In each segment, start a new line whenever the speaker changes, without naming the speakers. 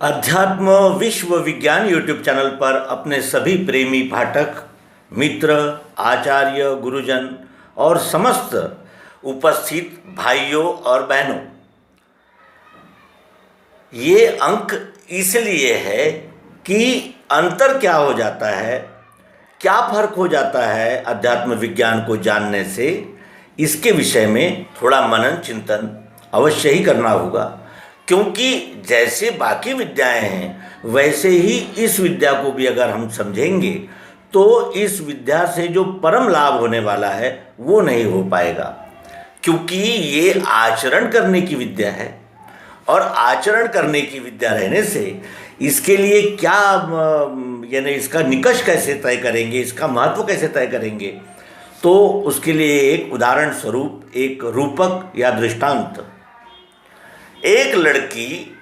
अध्यात्म विश्व विज्ञान यूट्यूब चैनल पर अपने सभी प्रेमी पाठक मित्र आचार्य गुरुजन और समस्त उपस्थित भाइयों और बहनों, ये अंक इसलिए है कि अंतर क्या हो जाता है, क्या फर्क हो जाता है अध्यात्म विज्ञान को जानने से, इसके विषय में थोड़ा मनन चिंतन अवश्य ही करना होगा। क्योंकि जैसे बाकी विद्याएं हैं वैसे ही इस विद्या को भी अगर हम समझेंगे तो इस विद्या से जो परम लाभ होने वाला है वो नहीं हो पाएगा। क्योंकि ये आचरण करने की विद्या है और आचरण करने की विद्या रहने से इसके लिए क्या यानी इसका निकष कैसे तय करेंगे, इसका महत्व कैसे तय करेंगे, तो उसके लिए एक उदाहरण स्वरूप एक रूपक या दृष्टांत। एक लड़की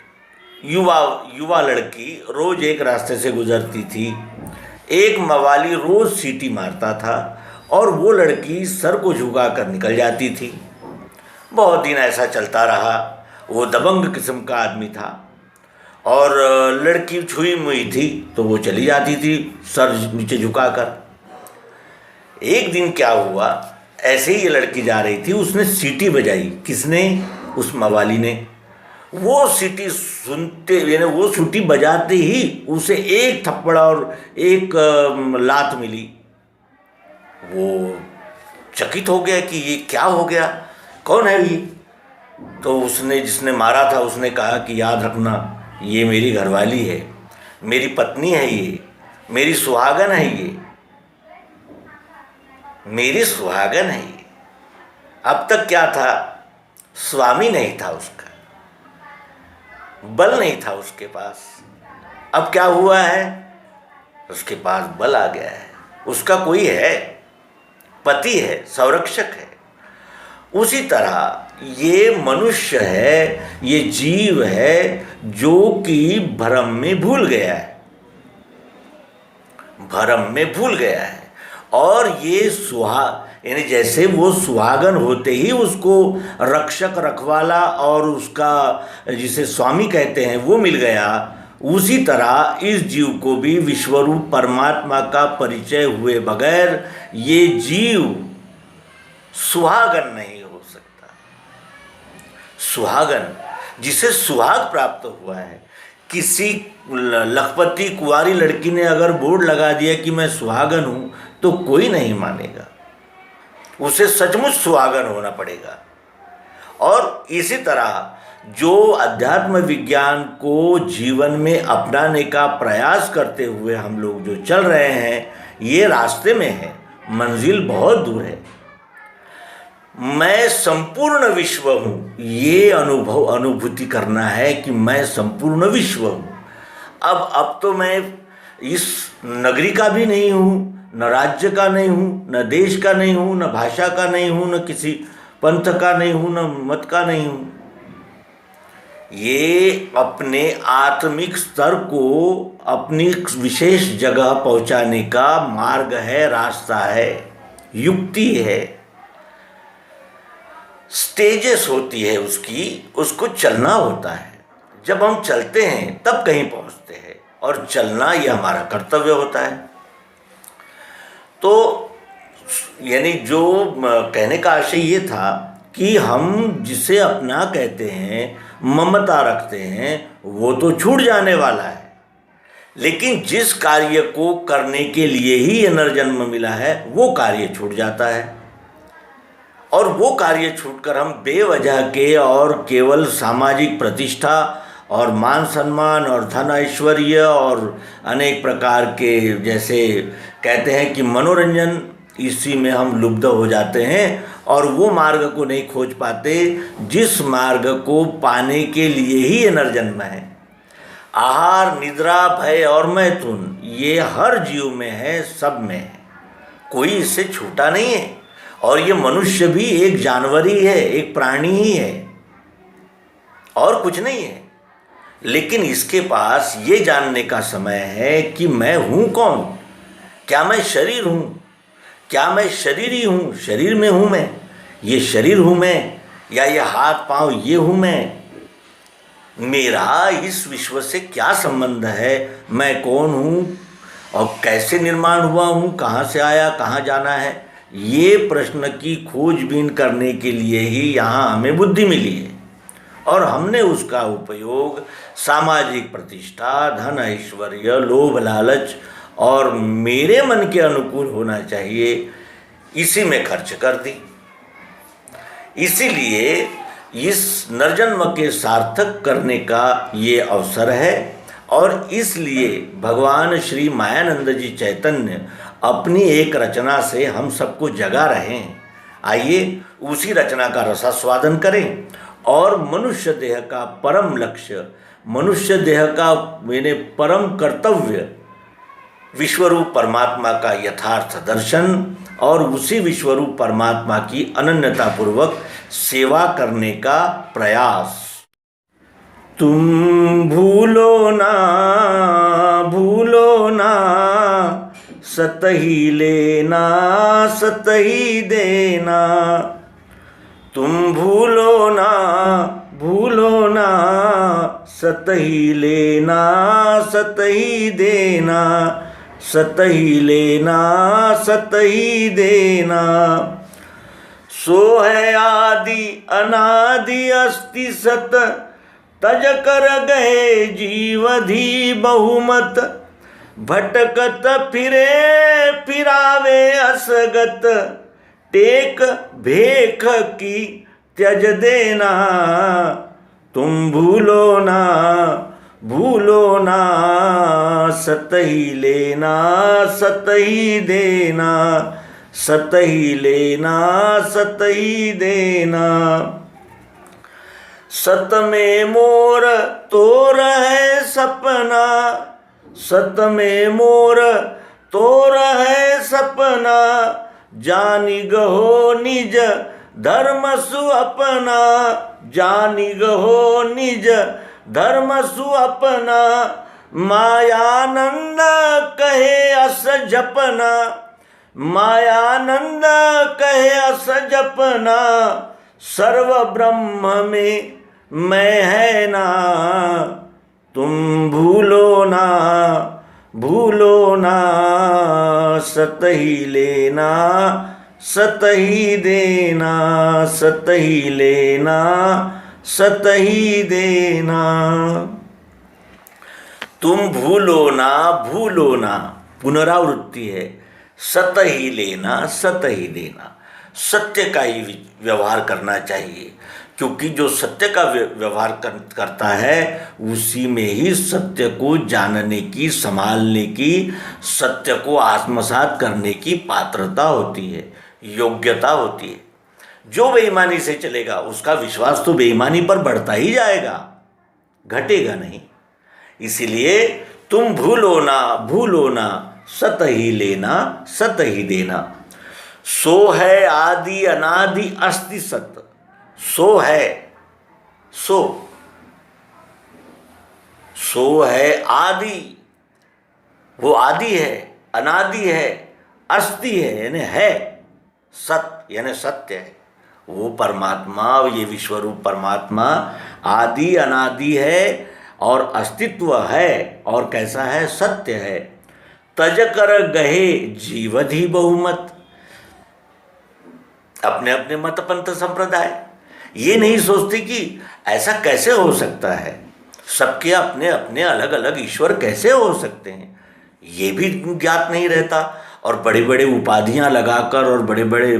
युवा लड़की रोज एक रास्ते से गुजरती थी। एक मवाली रोज सीटी मारता था और वो लड़की सर को झुकाकर निकल जाती थी। बहुत दिन ऐसा चलता रहा। वो दबंग किस्म का आदमी था और लड़की छुई मुई थी तो वो चली जाती थी सर नीचे झुकाकर। एक दिन क्या हुआ, ऐसे ही ये लड़की जा रही थी, उसने सीटी बजाई। किसने? उस मवाली ने। वो सीटी सुनते यानी वो सीटी बजाते ही उसे एक थप्पड़ और एक लात मिली। वो चकित हो गया कि ये क्या हो गया, कौन है ये? तो उसने जिसने मारा था उसने कहा कि याद रखना, ये मेरी घरवाली है, मेरी पत्नी है, ये मेरी सुहागन है, ये मेरी सुहागन है ये। अब तक क्या था, स्वामी नहीं था, उसका बल नहीं था उसके पास। अब क्या हुआ है, उसके पास बल आ गया है, उसका कोई है, पति है, संरक्षक है। उसी तरह ये मनुष्य है, ये जीव है जो कि भ्रम में भूल गया है, भ्रम में भूल गया है। और ये यानी जैसे वो सुहागन होते ही उसको रक्षक रखवाला और उसका जिसे स्वामी कहते हैं वो मिल गया, उसी तरह इस जीव को भी विश्वरूप परमात्मा का परिचय हुए बगैर ये जीव सुहागन नहीं हो सकता। सुहागन जिसे सुहाग प्राप्त हुआ है, किसी लखपति कुंवारी लड़की ने अगर बोर्ड लगा दिया कि मैं सुहागन हूँ तो कोई नहीं मानेगा, उसे सचमुच सुहागन होना पड़ेगा। और इसी तरह जो अध्यात्म विज्ञान को जीवन में अपनाने का प्रयास करते हुए हम लोग जो चल रहे हैं, ये रास्ते में है, मंजिल बहुत दूर है। मैं संपूर्ण विश्व हूँ, ये अनुभूति करना है कि मैं संपूर्ण विश्व हूँ। अब तो मैं इस नगरी का भी नहीं हूँ, न राज्य का नहीं हूँ, न देश का नहीं हूँ, न भाषा का नहीं हूँ, न किसी पंथ का नहीं हूँ, न मत का नहीं हूँ। ये अपने आत्मिक स्तर को अपनी विशेष जगह पहुँचाने का मार्ग है, रास्ता है, युक्ति है, स्टेजेस होती है उसकी, उसको चलना होता है। जब हम चलते हैं तब कहीं पहुँचते हैं और चलना ये हमारा कर्तव्य होता है। तो यानी जो कहने का आशय ये था कि हम जिसे अपना कहते हैं, ममता रखते हैं, वो तो छूट जाने वाला है। लेकिन जिस कार्य को करने के लिए ही ये नरजन्म मिला है वो कार्य छूट जाता है। और वो कार्य छूटकर हम बेवजह के और केवल सामाजिक प्रतिष्ठा और मान सम्मान और धन ऐश्वर्य और अनेक प्रकार के जैसे कहते हैं कि मनोरंजन, इसी में हम लुब्ध हो जाते हैं और वो मार्ग को नहीं खोज पाते जिस मार्ग को पाने के लिए ही ये नरजन्म है। आहार, निद्रा, भय और मैथुन ये हर जीव में है, सब में है, कोई इससे छूटा नहीं है। और ये मनुष्य भी एक जानवर ही है, एक प्राणी ही है और कुछ नहीं है। लेकिन इसके पास ये जानने का समय है कि मैं हूँ कौन, क्या मैं शरीर हूँ, क्या मैं शरीर ही हूँ, शरीर में हूँ मैं, ये शरीर हूँ मैं, या ये हाथ पाँव ये हूँ मैं। मेरा इस विश्व से क्या संबंध है, मैं कौन हूँ और कैसे निर्माण हुआ हूँ, कहाँ से आया, कहाँ जाना है, ये प्रश्न की खोजबीन करने के लिए ही यहाँ हमें बुद्धि मिली है। और हमने उसका उपयोग सामाजिक प्रतिष्ठा, धन, ऐश्वर्य, लोभ, लालच और मेरे मन के अनुकूल होना चाहिए, इसी में खर्च कर दी। इसीलिए इस नरजन्म के सार्थक करने का ये अवसर है और इसलिए भगवान श्री मायानंद जी चैतन्य अपनी एक रचना से हम सबको जगा रहे हैं। आइए उसी रचना का रसास्वादन करें और मनुष्य देह का परम लक्ष्य, मनुष्य देह का मेरे परम कर्तव्य विश्वरूप परमात्मा का यथार्थ दर्शन और उसी विश्वरूप परमात्मा की अनन्यतापूर्वक सेवा करने का प्रयास। तुम भूलो ना सतही लेना सतही देना। तुम भूलो ना सतही लेना सतही देना, सतही लेना सतही देना। सो है आदि अनादि अस्ति सत, तज कर गए जीवधि बहुमत। भटकत फिरे फिरावे असगत, टेक भेख की त्यज देना। तुम भूलो ना सतही लेना सतही देना, सतही लेना सतही देना। सत में मोर तोर है सपना, सत में मोर तोर है सपना। जानी गहो निज धर्म सु अपना, जानी गहो निज धर्म सु अपना। मायानंद कहे अस जपना, मायानंद कहे अस जपना। सर्व ब्रह्म में मैं है ना, तुम भूलो ना सतही लेना सतही देना, सतही लेना सतही देना। तुम भूलो ना पुनरावृत्ति है, सतही लेना सतही देना। सत्य का ही व्यवहार करना चाहिए, क्योंकि जो सत्य का व्यवहार करता है उसी में ही सत्य को जानने की, संभालने की, सत्य को आत्मसात करने की पात्रता होती है, योग्यता होती है। जो बेईमानी से चलेगा उसका विश्वास तो बेईमानी पर बढ़ता ही जाएगा, घटेगा नहीं। इसीलिए तुम भूलो ना सतही लेना सतही देना। सो है आदि अनादि अस्ति सत। सो है, सो है आदि, वो आदि है, अनादि है, अस्ति है यानी है, सत यानी सत्य है। वो परमात्मा, ये विश्वरूप परमात्मा आदि अनादि है और अस्तित्व है और कैसा है, सत्य है। तज कर गहे जीवधि बहुमत। अपने अपने मत पंथ संप्रदाय ये नहीं सोचते कि ऐसा कैसे हो सकता है, सबके अपने अपने अलग अलग ईश्वर कैसे हो सकते हैं, ये भी ज्ञात नहीं रहता। और बड़े बड़े उपाधियां लगाकर और बड़े बड़े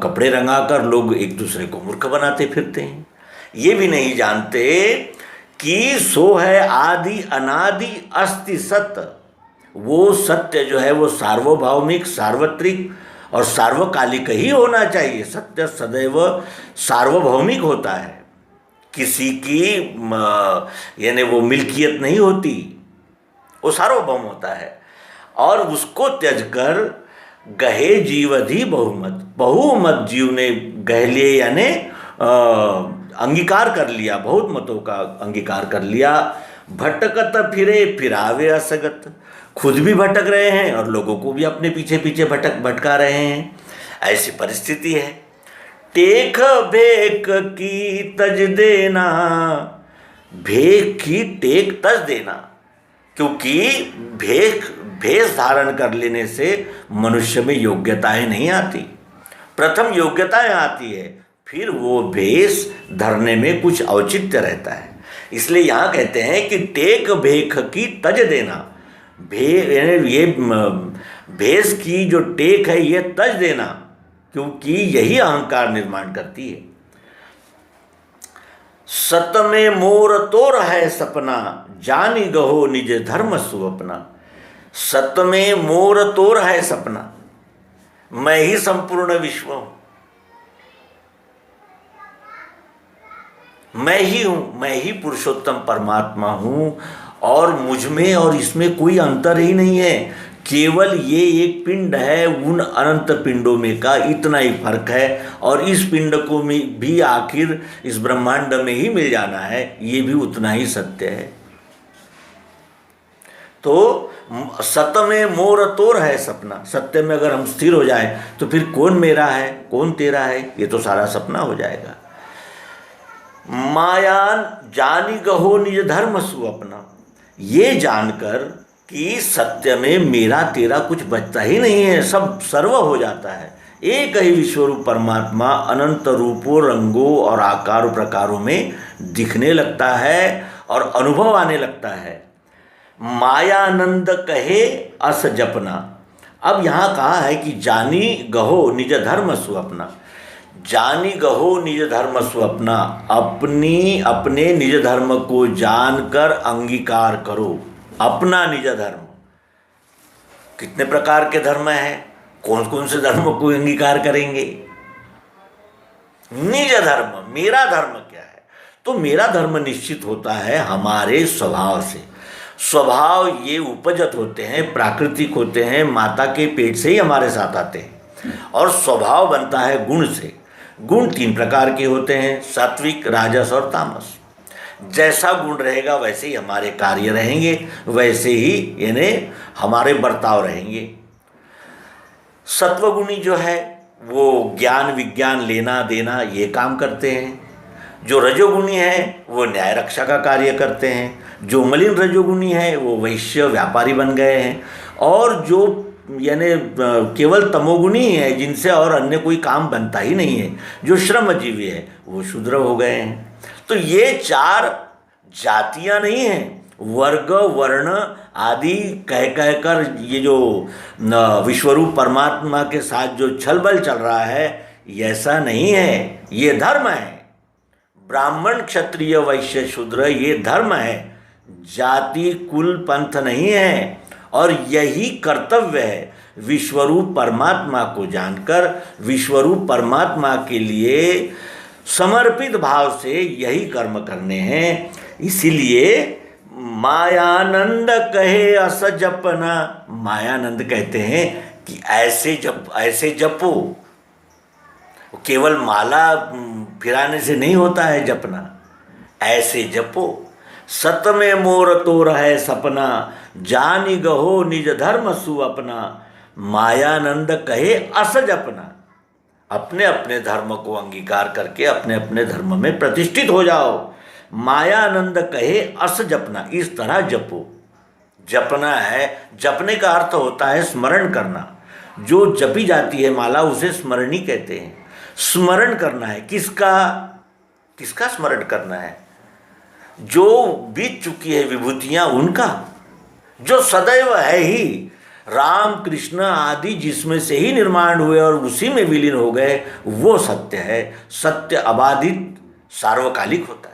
कपड़े रंगाकर लोग एक दूसरे को मूर्ख बनाते फिरते हैं। ये भी नहीं जानते कि सो है आदि अनादि अस्ति सत। वो सत्य जो है वो सार्वभौमिक, सार्वत्रिक और सार्वकालिक ही होना चाहिए। सत्य सदैव सार्वभौमिक होता है, किसी की यानी वो मिल्कियत नहीं होती, वो सार्वभौम होता है। और उसको त्यज कर गहे जीवधि बहुमत। बहुमत जीव ने गह लिए यानी अंगीकार कर लिया, बहुत मतों का अंगीकार कर लिया। भटकत फिरे फिरावे असगत। खुद भी भटक रहे हैं और लोगों को भी अपने पीछे पीछे भटका रहे हैं, ऐसी परिस्थिति है। टेक भेक की तज देना, भेख की टेक तज देना, क्योंकि भेष धारण कर लेने से मनुष्य में योग्यताएं नहीं आती। प्रथम योग्यताएं आती है, फिर वो भेष धरने में कुछ औचित्य रहता है। इसलिए यहाँ कहते हैं कि टेक भेख की तज देना, ये भेष की जो टेक है ये तज देना, क्योंकि यही अहंकार निर्माण करती है। सत में मोर तोर है सपना, जानी गहो निज धर्म सुअपना। सत में मोर तोर है सपना, मैं ही संपूर्ण विश्व हूं, मैं ही हूं, मैं ही पुरुषोत्तम परमात्मा हूं, और मुझ में और इसमें कोई अंतर ही नहीं है। केवल ये एक पिंड है उन अनंत पिंडों में का, इतना ही फर्क है, और इस पिंड को भी आखिर इस ब्रह्मांड में ही मिल जाना है, ये भी उतना ही सत्य है। तो सत में मोर तोर है सपना, सत्य में अगर हम स्थिर हो जाए तो फिर कौन मेरा है कौन तेरा है, ये तो सारा सपना हो जाएगा। मायान जानी गहो निज धर्म सुअपना, ये जानकर कि सत्य में मेरा तेरा कुछ बचता ही नहीं है, सब सर्व हो जाता है। एक ही विश्वरूप परमात्मा अनंत रूपों, रंगों और आकारों प्रकारों में दिखने लगता है और अनुभव आने लगता है। मायानंद कहे अस जपना। अब यहाँ कहा है कि जानी गहो निज धर्म सुअपना, जानी गहो निज धर्म स्वप्ना, अपने निज धर्म को जानकर अंगीकार करो अपना निज धर्म। कितने प्रकार के धर्म हैं, कौन कौन से धर्म को अंगीकार करेंगे? निज धर्म, मेरा धर्म क्या है? तो मेरा धर्म निश्चित होता है हमारे स्वभाव से। स्वभाव ये उपजत होते हैं, प्राकृतिक होते हैं, माता के पेट से ही हमारे साथ आते हैं। और स्वभाव बनता है गुण से। गुण 3 प्रकार के होते हैं, सात्विक, राजस और तामस। जैसा गुण रहेगा वैसे ही हमारे कार्य रहेंगे, वैसे ही यानी हमारे बर्ताव रहेंगे। सत्वगुणी जो है वो ज्ञान विज्ञान लेना देना ये काम करते हैं। जो रजोगुणी है वो न्याय रक्षा का कार्य करते हैं। जो मलिन रजोगुणी है वो वैश्य व्यापारी बन गए हैं। और जो यानी केवल तमोगुणी है, जिनसे और अन्य कोई काम बनता ही नहीं है, जो श्रमजीवी है, वो शूद्र हो गए हैं। तो ये 4 जातियां नहीं हैं, वर्ग वर्ण आदि कह कहकर ये जो विश्वरूप परमात्मा के साथ जो छलबल चल रहा है, ये ऐसा नहीं है, ये धर्म है। ब्राह्मण क्षत्रिय वैश्य शूद्र ये धर्म है, जाति कुल पंथ नहीं है। और यही कर्तव्य है, विश्वरूप परमात्मा को जानकर विश्वरूप परमात्मा के लिए समर्पित भाव से यही कर्म करने हैं। इसीलिए मायानंद कहे अस जपना, मायानंद कहते हैं कि ऐसे जपो। केवल माला फिराने से नहीं होता है जपना, ऐसे जपो। सत में मोर तोर है सपना, जानी गहो निज धर्म सुअपना। मायानंद कहे अस जपना, अपने अपने धर्म को अंगीकार करके अपने अपने धर्म में प्रतिष्ठित हो जाओ। मायानंद कहे अस जपना, इस तरह जपो। जपना है, जपने का अर्थ होता है स्मरण करना। जो जपी जाती है माला उसे स्मरणी कहते हैं। स्मरण करना है, किसका स्मरण करना है? जो बीत चुकी है विभूतियां उनका, जो सदैव है ही, राम कृष्ण आदि जिसमें से ही निर्माण हुए और उसी में विलीन हो गए, वो सत्य है। सत्य अबाधित सार्वकालिक होता है।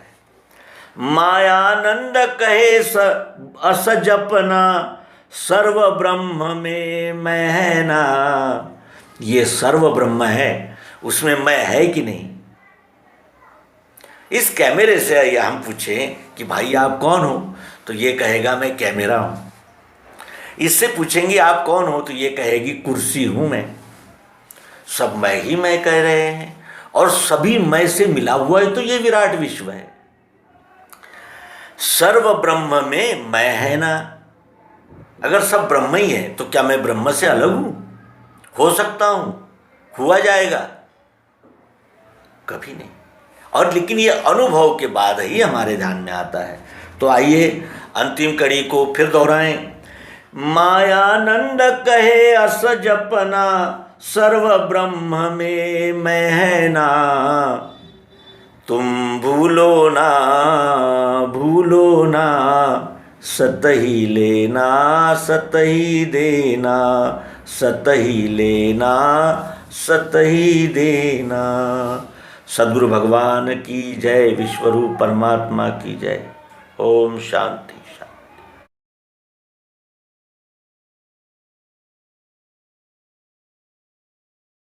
मायानंद कहे अस जपना, सर्व ब्रह्म में मैं है ना। ये सर्व ब्रह्म है, उसमें मैं है कि नहीं? इस कैमरे से या हम पूछें कि भाई आप कौन हो, तो ये कहेगा मैं कैमरा हूँ। इससे पूछेंगे आप कौन हो, तो ये कहेगी कुर्सी हूँ मैं। सब मैं ही मैं कह रहे हैं, और सभी मैं से मिला हुआ है, तो ये विराट विश्व है। सर्व ब्रह्म में मैं है ना। अगर सब ब्रह्म ही है तो क्या मैं ब्रह्म से अलग हूँ? हो सकता हूँ? हुआ जाएगा? कभी नहीं। और लेकिन ये अनुभव के बाद ही हमारे ध्यान में आता है। तो आइए अंतिम कड़ी को फिर दोहराएं। मायानंद कहे अस जपना, सर्व ब्रह्म में मैं है ना, तुम भूलो ना भूलो ना, सत ही लेना सत ही देना, सत ही लेना सत ही देना। सद्गुरु भगवान की जय, विश्वरूप परमात्मा की जय। ओम शांति।